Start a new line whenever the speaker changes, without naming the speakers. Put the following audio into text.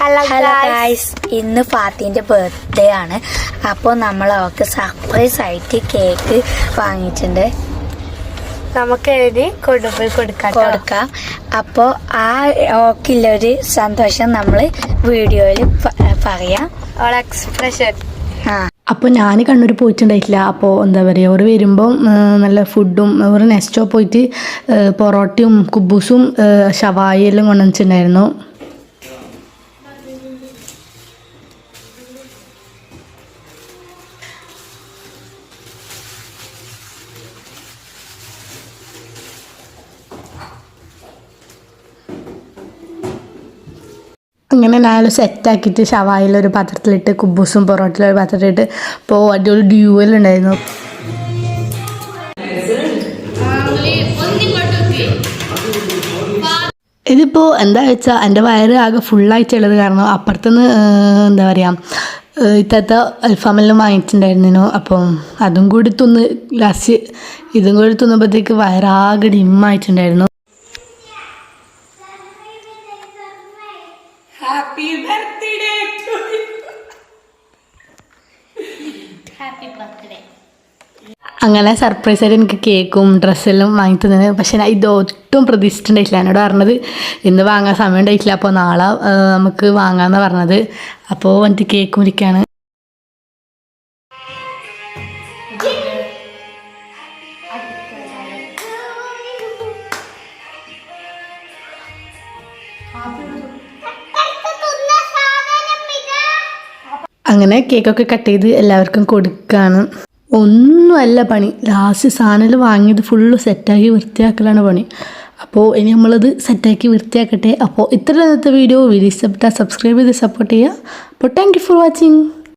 Hello guys, ഇന്ന് ഫാത്തിൻ്റെ birthday ആണ്. അപ്പോൾ നമ്മൾ അവൾക്ക് സർപ്രൈസ് ആയിട്ട് കേക്ക് വാങ്ങിയിട്ടുണ്ട്.
നമുക്ക് എഴുതി കൊണ്ടുപോയി കൊടുക്കാം.
അപ്പോൾ ആ ഓക്കുള്ളൊരു സന്തോഷം നമ്മൾ വീഡിയോയിൽ പറയാം.
അവളെ എക്സ്പ്രഷൻ.
അപ്പോൾ ഞാൻ കണ്ണൂർ പോയിട്ടുണ്ടായിട്ടില്ല. അപ്പോൾ എന്താ പറയുക, അവർ വരുമ്പം നല്ല ഫുഡും ഒരു നെസ്റ്റോ പോയിട്ട് പൊറോട്ടയും കുബൂസും ഷവായെല്ലാം കൊണ്ടുവന്നിട്ടുണ്ടായിരുന്നു. അങ്ങനെ ഞാനും സെറ്റാക്കിയിട്ട് ഷവായിലൊരു പാത്രത്തിലിട്ട് കുബൂസും പൊറോട്ടയിലൊരു പാത്രത്തിലിട്ട് ഇപ്പോൾ അടിപൊളി ഡ്യൂവലുണ്ടായിരുന്നു. ഇതിപ്പോൾ എന്താ വെച്ചാൽ എൻ്റെ വയറ് ആകെ ഫുള്ളായിട്ടുള്ളത് കാരണം അപ്പുറത്തുനിന്ന് എന്താ പറയുക ഇത്തത്തെ അൽഫാമെല്ലാം വാങ്ങിച്ചിട്ടുണ്ടായിരുന്നു. അപ്പം അതും കൂടി തിന്ന് ലാസ്റ്റ് ഇതും കൂടി തിന്നപ്പോഴത്തേക്ക് വയറാകെ ഡിമ്മായിട്ടുണ്ടായിരുന്നു.
Happy birthday to you. Happy birthday.
അങ്ങനെ സർപ്രൈസ് ആയിട്ട് എനിക്ക് കേക്കും ഡ്രസ്സെല്ലാം വാങ്ങി തന്നത്. പക്ഷേ ഞാൻ ഇതൊട്ടും പ്രതീക്ഷിച്ചിട്ടുണ്ടായിട്ടില്ല. എന്നോട് പറഞ്ഞത് ഇന്ന് വാങ്ങാൻ സമയം ഉണ്ടായിട്ടില്ല, അപ്പോൾ നാളെ നമുക്ക് വാങ്ങാമെന്നാണ് പറഞ്ഞത്. അപ്പോൾ എനിക്ക് കേക്ക് മുറിക്കാണ്. അങ്ങനെ കേക്കൊക്കെ കട്ട് ചെയ്ത് എല്ലാവർക്കും കൊടുക്കുകയാണ്. ഒന്നുമല്ല പണി, ലാസ്റ്റ് സാധനം വാങ്ങിയത് ഫുള്ള് സെറ്റാക്കി വൃത്തിയാക്കലാണ് പണി. അപ്പോൾ ഇനി നമ്മളത് സെറ്റാക്കി വൃത്തിയാക്കട്ടെ. അപ്പോൾ ഇത്ര ഇന്നത്തെ വീഡിയോ ഇഷ്ടപ്പെട്ടാൽ സബ്സ്ക്രൈബ് ചെയ്ത് സപ്പോർട്ട് ചെയ്യുക. അപ്പോൾ താങ്ക് യു ഫോർ വാച്ചിങ്.